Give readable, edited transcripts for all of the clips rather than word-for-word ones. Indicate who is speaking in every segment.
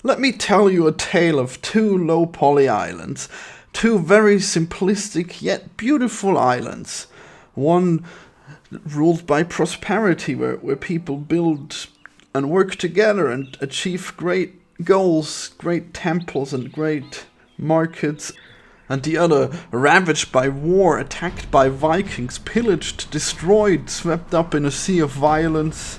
Speaker 1: Let me tell you a tale of two low poly islands. Two very simplistic yet beautiful islands. One ruled by prosperity, where people build and work together and achieve great goals, great temples and great markets. And the other ravaged by war, attacked by Vikings, pillaged, destroyed, swept up in a sea of violence.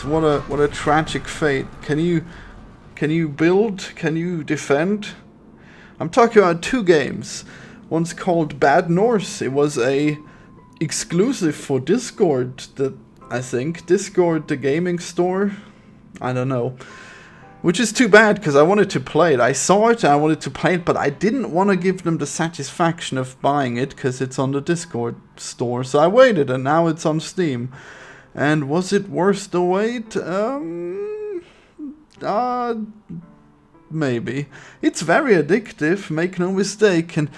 Speaker 1: What a tragic fate. Can you build? Can you defend? I'm talking about two games. One's called Bad Norse. It was a exclusive for Discord. Discord, the gaming store. I don't know. Which is too bad because I wanted to play it. I saw it and I wanted to play it, but I didn't want to give them the satisfaction of buying it because it's on the Discord store. So I waited and now it's on Steam. And was it worth the wait? Maybe. It's very addictive, make no mistake, and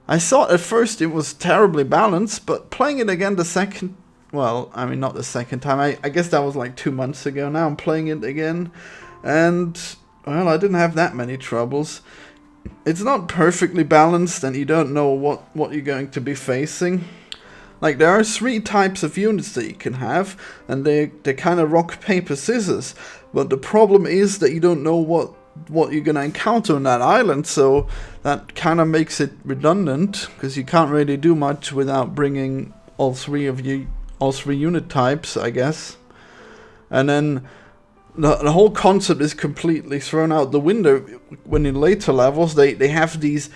Speaker 1: I thought at first it was terribly balanced, but playing it again not the second time, I guess that was like 2 months ago. Now I'm playing it again, and, well, I didn't have that many troubles. It's not perfectly balanced, and you don't know what you're going to be facing. Like, there are 3 types of units that you can have, and they're kind of rock, paper, scissors. But the problem is that you don't know what you're going to encounter on that island, so that kind of makes it redundant, because you can't really do much without bringing all three unit types, I guess. And then the whole concept is completely thrown out the window when in later levels they have these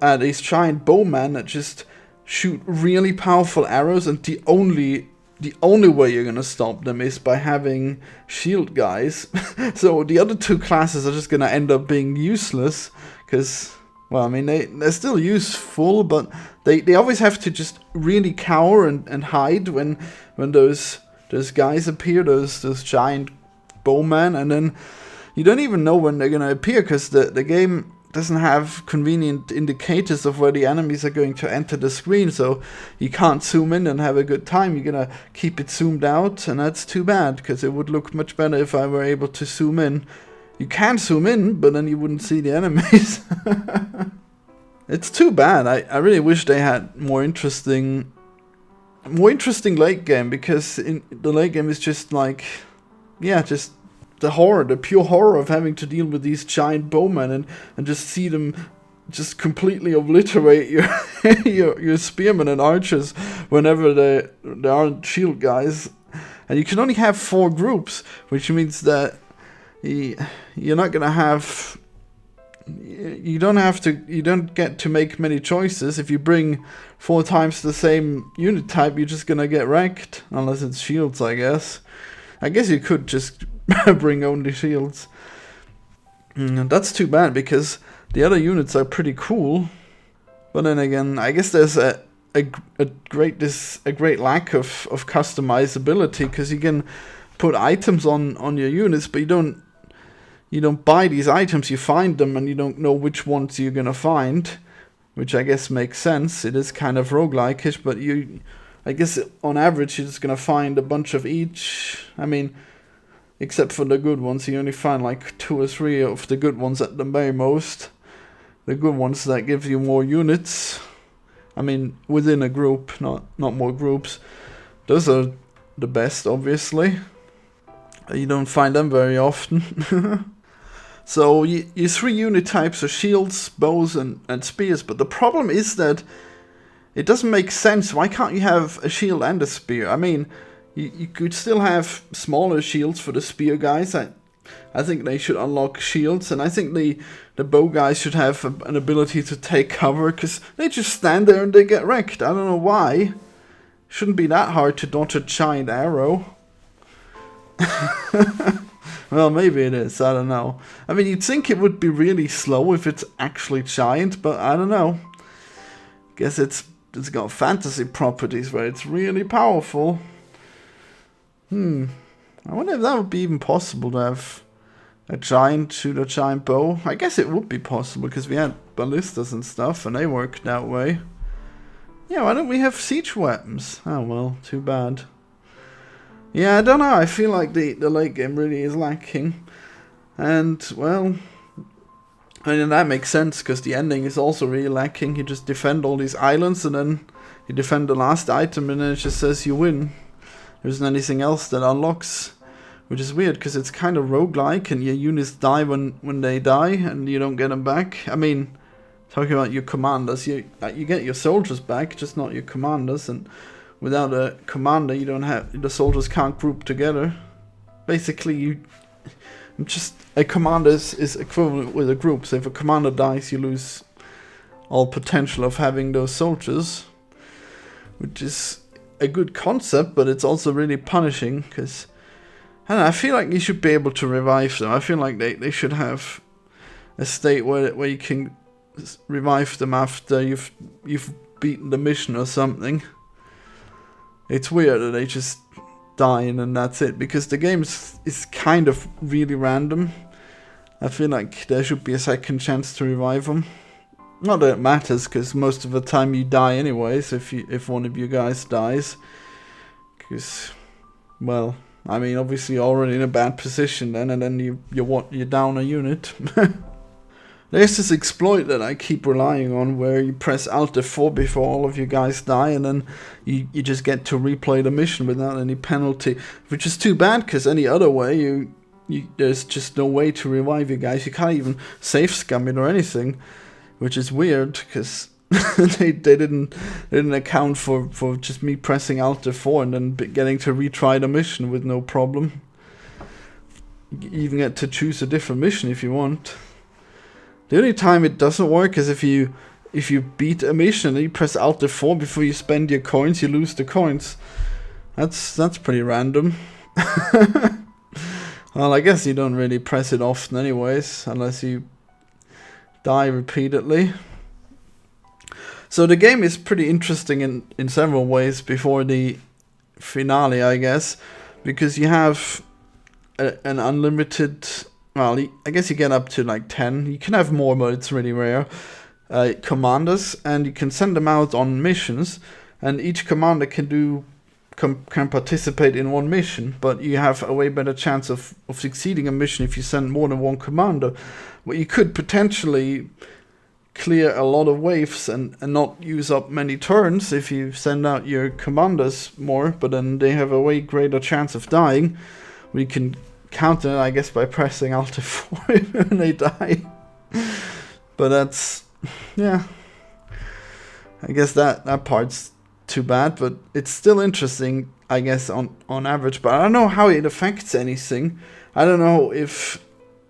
Speaker 1: giant bowmen that just shoot really powerful arrows, and the only way you're gonna stop them is by having shield guys. So the other two classes are just gonna end up being useless, because, well, I mean, they're still useful, but they always have to just really cower and hide when those guys appear, those giant bowmen, and then you don't even know when they're gonna appear, because the game doesn't have convenient indicators of where the enemies are going to enter the screen, so you can't zoom in and have a good time. You're gonna keep it zoomed out, and that's too bad, because it would look much better if I were able to zoom in. You can zoom in, but then you wouldn't see the enemies. It's too bad. I really wish they had more interesting late game, because in the late game is just like, yeah, just the pure horror of having to deal with these giant bowmen and just see them just completely obliterate your spearmen and archers whenever they aren't shield guys. And you can only have 4 groups, which means that you're not gonna have. You don't get to make many choices. If you bring 4 times the same unit type, you're just gonna get wrecked, unless it's shields, I guess. I guess you could just bring only shields. And that's too bad, because the other units are pretty cool. But then again, I guess there's a great lack of customizability, because you can put items on your units, but you don't buy these items. You find them and you don't know which ones you're gonna find, which I guess makes sense. It is kind of roguelike-ish, but I guess on average you're just gonna find a bunch of each. I mean, except for the good ones, you only find like 2 or 3 of the good ones at the very most. The good ones that give you more units. I mean, within a group, not more groups. Those are the best, obviously. You don't find them very often. So your 3 unit types are shields, bows, and spears. But the problem is that it doesn't make sense. Why can't you have a shield and a spear? I mean, you could still have smaller shields for the spear guys. I think they should unlock shields, and I think the bow guys should have an ability to take cover, because they just stand there and they get wrecked. I don't know why. Shouldn't be that hard to dodge a giant arrow. Well, maybe it is, I don't know. I mean, you'd think it would be really slow if it's actually giant, but I don't know. Guess it's got fantasy properties where it's really powerful. I wonder if that would be even possible to have a giant shoot a giant bow. I guess it would be possible, because we had ballistas and stuff, and they worked that way. Yeah, why don't we have siege weapons? Oh well, too bad. Yeah, I don't know, I feel like the late game really is lacking. And, well, I mean, that makes sense, because the ending is also really lacking. You just defend all these islands, and then you defend the last item, and then it just says you win. There isn't anything else that unlocks, which is weird, because it's kind of roguelike, and your units die when they die, and you don't get them back. I mean, talking about your commanders, you get your soldiers back, just not your commanders, and without a commander, you don't have, the soldiers can't group together. Basically, a commander is equivalent with a group, so if a commander dies, you lose all potential of having those soldiers, which is a good concept, but it's also really punishing, because I feel like you should be able to revive them. I feel like they should have a state where you can revive them after you've beaten the mission or something. It's weird that they just die and that's it, because the game is kind of really random. I feel like there should be a second chance to revive them. Not that it matters, because most of the time you die anyways if one of you guys dies. Because, well, I mean, obviously you're already in a bad position then, and then you're down a unit. There's this exploit that I keep relying on, where you press Alt F4 before all of you guys die, and then you just get to replay the mission without any penalty, which is too bad, because any other way there's just no way to revive you guys. You can't even save scum it or anything, which is weird, because they didn't account for just me pressing Alt F4 and then getting to retry the mission with no problem. You even get to choose a different mission if you want. The only time it doesn't work is if you beat a mission and you press Alt F4 before you spend your coins, you lose the coins. That's pretty random. Well, I guess you don't really press it often anyways, unless you die repeatedly. So the game is pretty interesting in several ways before the finale, I guess, because you have an unlimited... Well, I guess you get up to like 10. You can have more, but it's really rare. Commanders, and you can send them out on missions, and each commander can participate in one mission, but you have a way better chance of succeeding a mission if you send more than one commander. But you could potentially clear a lot of waves and not use up many turns if you send out your commanders more, but then they have a way greater chance of dying. We can counter it, I guess, by pressing Alt F4 when they die. But that's, yeah, I guess that part's too bad, but it's still interesting, I guess, on average. But I don't know how it affects anything. I don't know if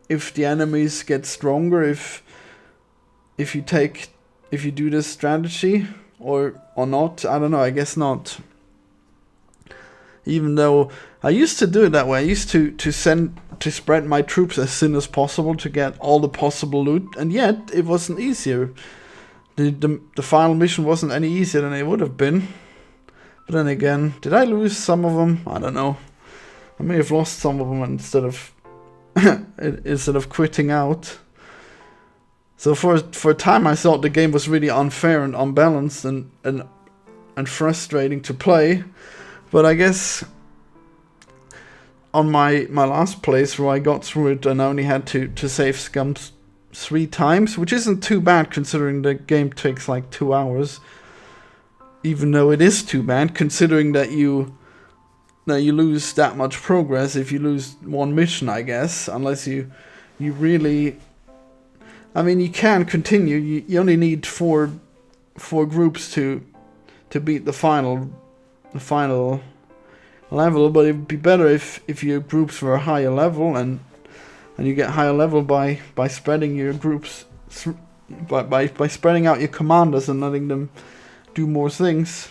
Speaker 1: the enemies get stronger if you do this strategy or not. I don't know, I guess not. Even though I used to do it that way, I used to spread my troops as thin as possible to get all the possible loot, and yet it wasn't easier. The final mission wasn't any easier than it would have been. But then again, did I lose some of them? I don't know. I may have lost some of them instead of quitting out. So for a time I thought the game was really unfair and unbalanced and frustrating to play. But I guess on my last playthrough I got through it and I only had to save scum 3 times, which isn't too bad considering the game takes like 2 hours. Even though it is too bad considering that you lose that much progress if you lose one mission, I guess, unless you really... I mean, you can continue. You only need four groups to beat the final level, but it'd be better if your groups were a higher level, and you get higher level by spreading your groups, by spreading out your commanders and letting them do more things.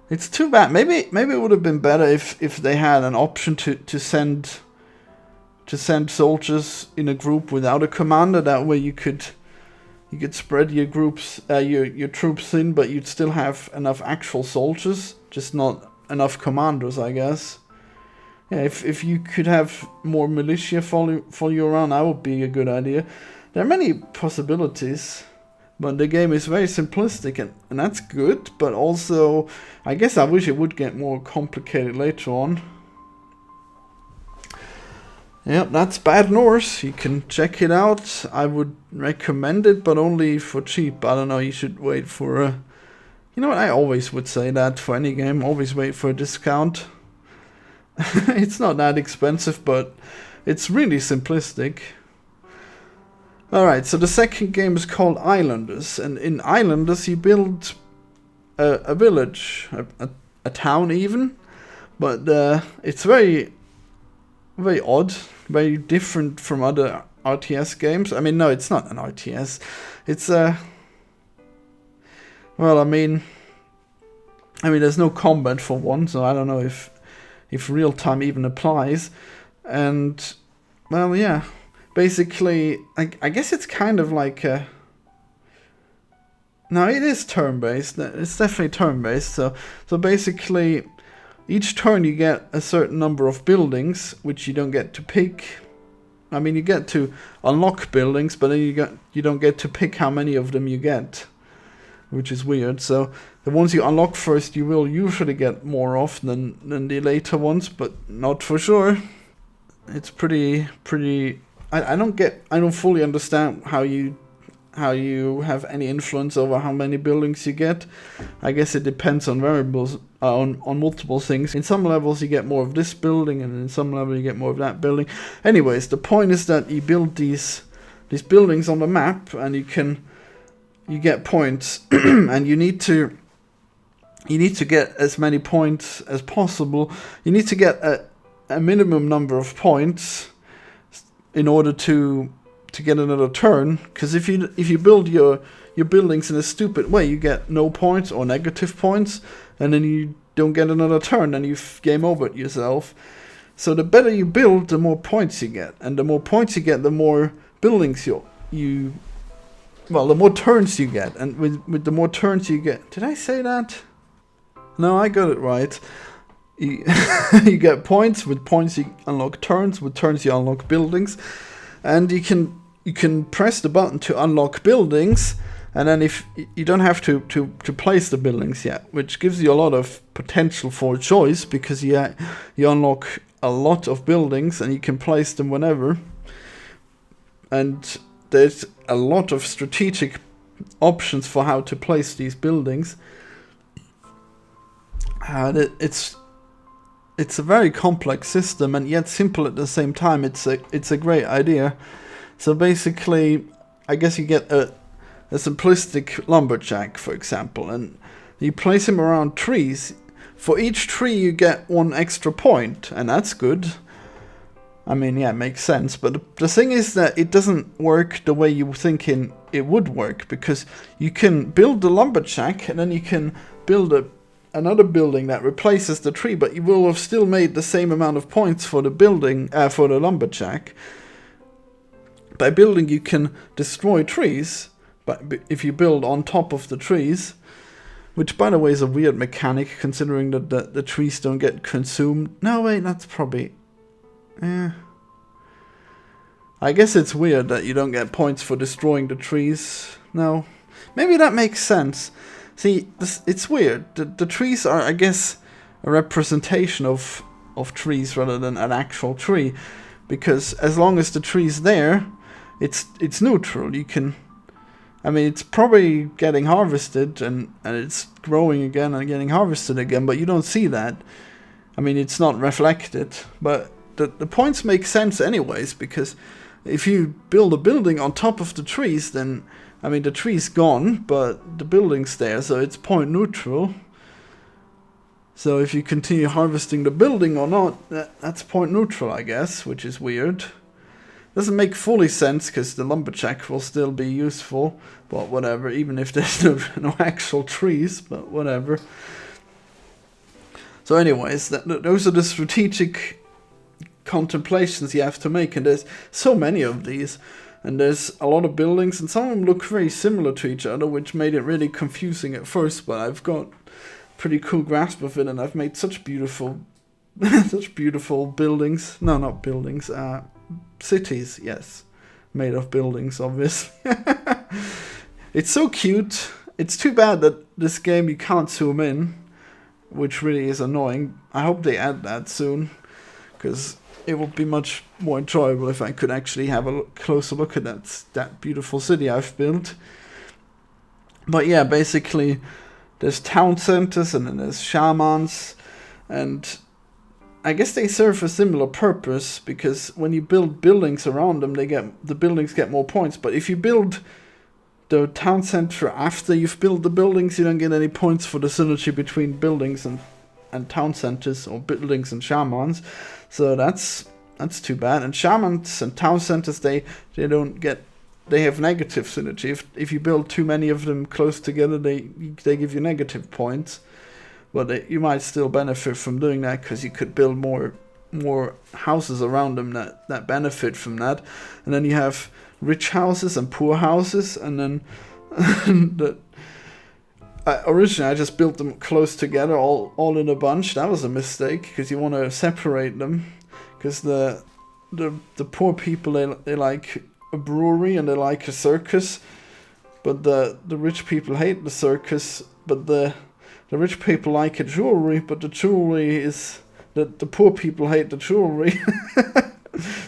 Speaker 1: It's too bad. Maybe it would have been better if they had an option to send soldiers in a group without a commander. That way you could spread your groups, your troops in, but you'd still have enough actual soldiers, just not enough commanders, I guess. Yeah, if you could have more militia follow you around, that would be a good idea. There are many possibilities, but the game is very simplistic, and that's good, but also, I guess I wish it would get more complicated later on. Yep, that's Bad Norse. You can check it out. I would recommend it, but only for cheap. I don't know, you should wait for a... You know what, I always would say that for any game. Always wait for a discount. It's not that expensive, but it's really simplistic. Alright, so the second game is called Islanders. And in Islanders you build a village, a town even. But it's very odd, very different from other RTS games. I mean, no, it's not an RTS. It's well, I mean, there's no combat for one, so I don't know if real time even applies. And well, yeah, basically, I guess it's kind of like a... No, it is turn-based. It's definitely turn-based. So basically, each turn you get a certain number of buildings, which you don't get to pick. I mean, you get to unlock buildings, but then you don't get to pick how many of them you get, which is weird. So the ones you unlock first, you will usually get more of than the later ones, but not for sure. It's pretty. I don't fully understand how you have any influence over how many buildings you get. I guess it depends on variables, on multiple things. In some levels you get more of this building, and in some level you get more of that building. Anyways, the point is that you build these buildings on the map, and you get points, and you need to get as many points as possible. You need to get a minimum number of points in order to get another turn, because if you build your buildings in a stupid way, you get no points or negative points, and then you don't get another turn, and you've game overed yourself. So the better you build, the more points you get, and the more points you get, the more buildings the more turns you get, and with the more turns you get... Did I say that? No, I got it right. You get points. With points you unlock turns. With turns you unlock buildings, and you can press the button to unlock buildings, and then if you don't have to place the buildings yet, which gives you a lot of potential for choice, because you unlock a lot of buildings and you can place them whenever, and there's a lot of strategic options for how to place these buildings. It's a very complex system, and yet simple at the same time. It's a great idea. So basically, I guess you get a simplistic lumberjack, for example, and you place him around trees. For each tree you get one extra point, and that's good. I mean, yeah, it makes sense, but the thing is that it doesn't work the way you were thinking it would work, because you can build the lumberjack, and then you can build another building that replaces the tree, but you will have still made the same amount of points for the building, for the lumberjack. By building, you can destroy trees, but if you build on top of the trees, which by the way is a weird mechanic, considering that the trees don't get consumed. No, wait, that's probably... I guess it's weird that you don't get points for destroying the trees. No, maybe that makes sense. See, it's weird. The trees are, I guess, a representation of trees rather than an actual tree, because as long as the tree's there, it's neutral. You can... I mean, it's probably getting harvested, and it's growing again and getting harvested again, but you don't see that. I mean, it's not reflected, but the points make sense anyways, because if you build a building on top of the trees, then, I mean, the tree's gone, but the building's there, so it's point neutral. So if you continue harvesting the building or not, that's point neutral, I guess, which is weird. Doesn't make fully sense, because the lumberjack will still be useful, but whatever, even if there's no actual trees, but whatever. So anyways, those are the strategic contemplations you have to make, and there's so many of these, and there's a lot of buildings, and some of them look very similar to each other, which made it really confusing at first, but I've got pretty cool grasp of it, and I've made such beautiful buildings. No, not buildings, cities, yes, made of buildings, obviously. It's so cute. It's too bad that this game you can't zoom in, which really is annoying. I hope they add that soon, because it would be much more enjoyable if I could actually have a closer look at that beautiful city I've built. But yeah, basically, there's town centers and then there's shamans, and I guess they serve a similar purpose, because when you build buildings around them, the buildings get more points. But if you build the town center after you've built the buildings, you don't get any points for the synergy between buildings and town centers, or buildings and shamans. So that's too bad. And shamans and town centers, they have negative synergy. If you build too many of them close together, they give you negative points. But you might still benefit from doing that, because you could build more houses around them that benefit from that. And then you have rich houses and poor houses, and then originally I just built them close together, all in a bunch. That was a mistake, because you want to separate them, because the poor people, they like a brewery and they like a circus, but the rich people hate the circus, but the rich people like a jewelry, but the jewelry is the poor people hate the jewelry.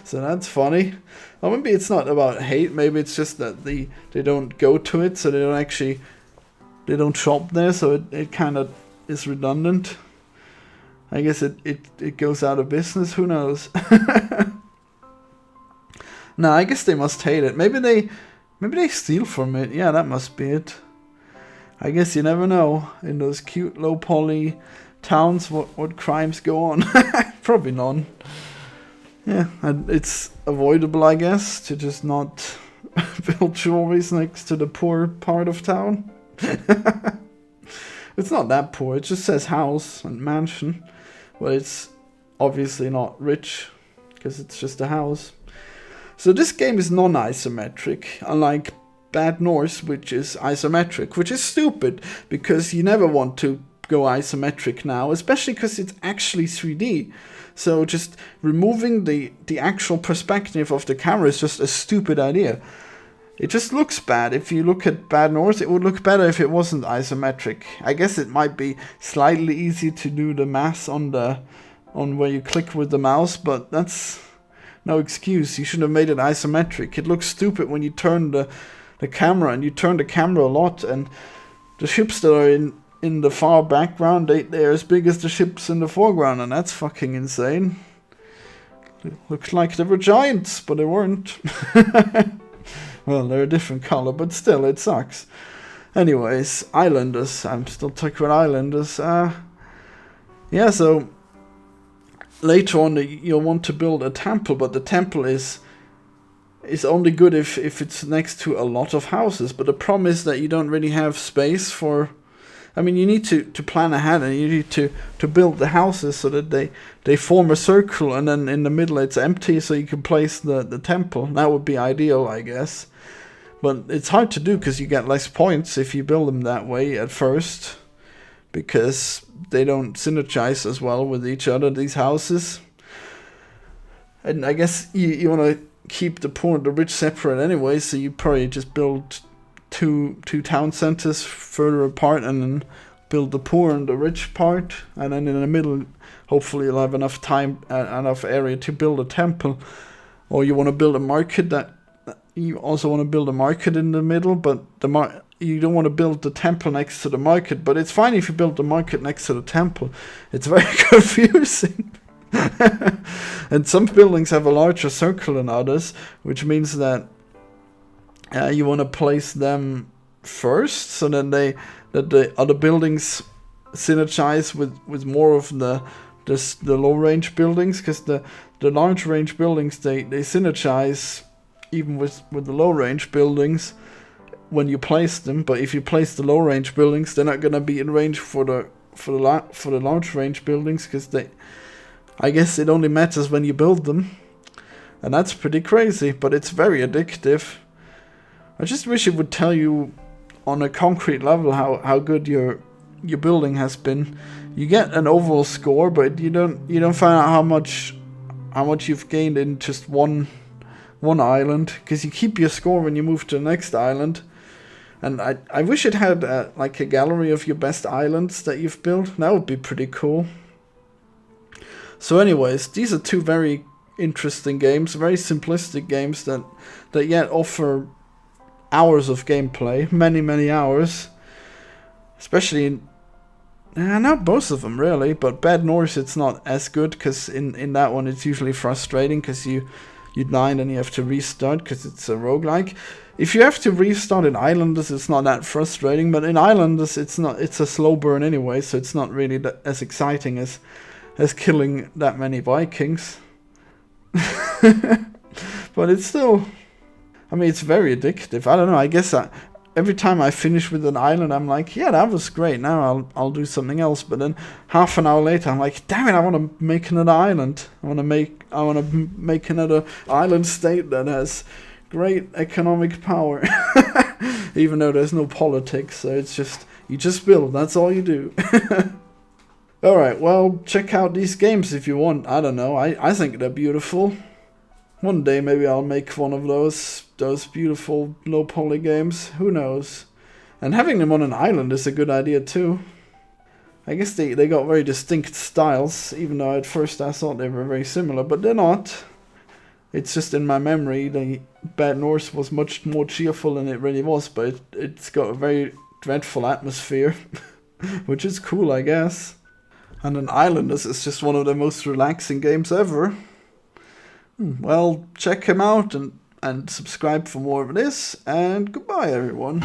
Speaker 1: So that's funny. Or maybe it's not about hate, maybe it's just that they don't go to it, so they don't shop there, so it kind of is redundant. I guess it goes out of business, who knows. No, I guess they must hate it. Maybe they steal from it. Yeah, that must be it. I guess you never know in those cute low poly towns what crimes go on. Probably none. Yeah, and it's avoidable, I guess, to just not build jewelries next to the poor part of town. It's not that poor, it just says house and mansion, but it's obviously not rich, because it's just a house. So this game is non-isometric, unlike Bad Norse, which is isometric, which is stupid, because you never want to go isometric now, especially because it's actually 3D. So just removing the actual perspective of the camera is just a stupid idea. It just looks bad. If you look at Bad Norse, it would look better if it wasn't isometric. I guess it might be slightly easy to do the math on where you click with the mouse, but that's no excuse. You should have made it isometric. It looks stupid when you turn the camera, and you turn the camera a lot, and the ships that are in the far background, they're as big as the ships in the foreground, and that's fucking insane. It looks like they were giants, but they weren't. Well, they're a different color, but still, it sucks. Anyways, Islanders. I'm still talking about Islanders. Yeah, so later on you'll want to build a temple, but the temple is only good if it's next to a lot of houses. But the problem is that you don't really have space for... I mean, you need to plan ahead, and you need to build the houses so that they form a circle, and then in the middle it's empty, so you can place the temple. That would be ideal, I guess. But it's hard to do, because you get less points if you build them that way at first, because they don't synergize as well with each other, these houses. And I guess you want to keep the poor and the rich separate anyway, so you probably just build two town centers further apart, and then build the poor and the rich part, and then in the middle hopefully you'll have enough area to build a temple. Or you want to build a market, you also want to build a market in the middle, but you don't want to build the temple next to the market. But it's fine if you build the market next to the temple. It's very confusing. And some buildings have a larger circle than others, which means that you want to place them first, so then that the other buildings synergize with more of the low range buildings, because the large range buildings they synergize even with the low range buildings when you place them. But if you place the low range buildings, they're not going to be in range for the large range buildings, because I guess it only matters when you build them, and that's pretty crazy. But it's very addictive. I just wish it would tell you on a concrete level how good your building has been. You get an overall score, but you don't find out how much you've gained in just one island, because you keep your score when you move to the next island. And I wish it had like a gallery of your best islands that you've built. That would be pretty cool. So anyways, these are two very interesting games, very simplistic games that yet offer hours of gameplay, many hours. Especially in, not both of them really, but Bad North it's not as good because in that one it's usually frustrating because you die and then you have to restart because it's a roguelike. If you have to restart in Islanders, it's not that frustrating, but in Islanders it's a slow burn anyway, so it's not really as exciting as killing that many Vikings. But it's still, I mean, it's very addictive. I don't know, I guess every time I finish with an island, I'm like, yeah, that was great, now I'll do something else. But then half an hour later, I'm like, damn it, I want to make another island. I want to make another island state that has great economic power. Even though there's no politics, so it's just, you just build, that's all you do. Alright, well, check out these games if you want. I don't know, I think they're beautiful. One day maybe I'll make one of those beautiful low poly games, who knows. And having them on an island is a good idea too. I guess they got very distinct styles, even though at first I thought they were very similar, but they're not. It's just in my memory, the Bad North was much more cheerful than it really was, but it's got a very dreadful atmosphere, which is cool, I guess. And an Islanders is just one of the most relaxing games ever. Well, check him out and subscribe for more of this, and goodbye everyone.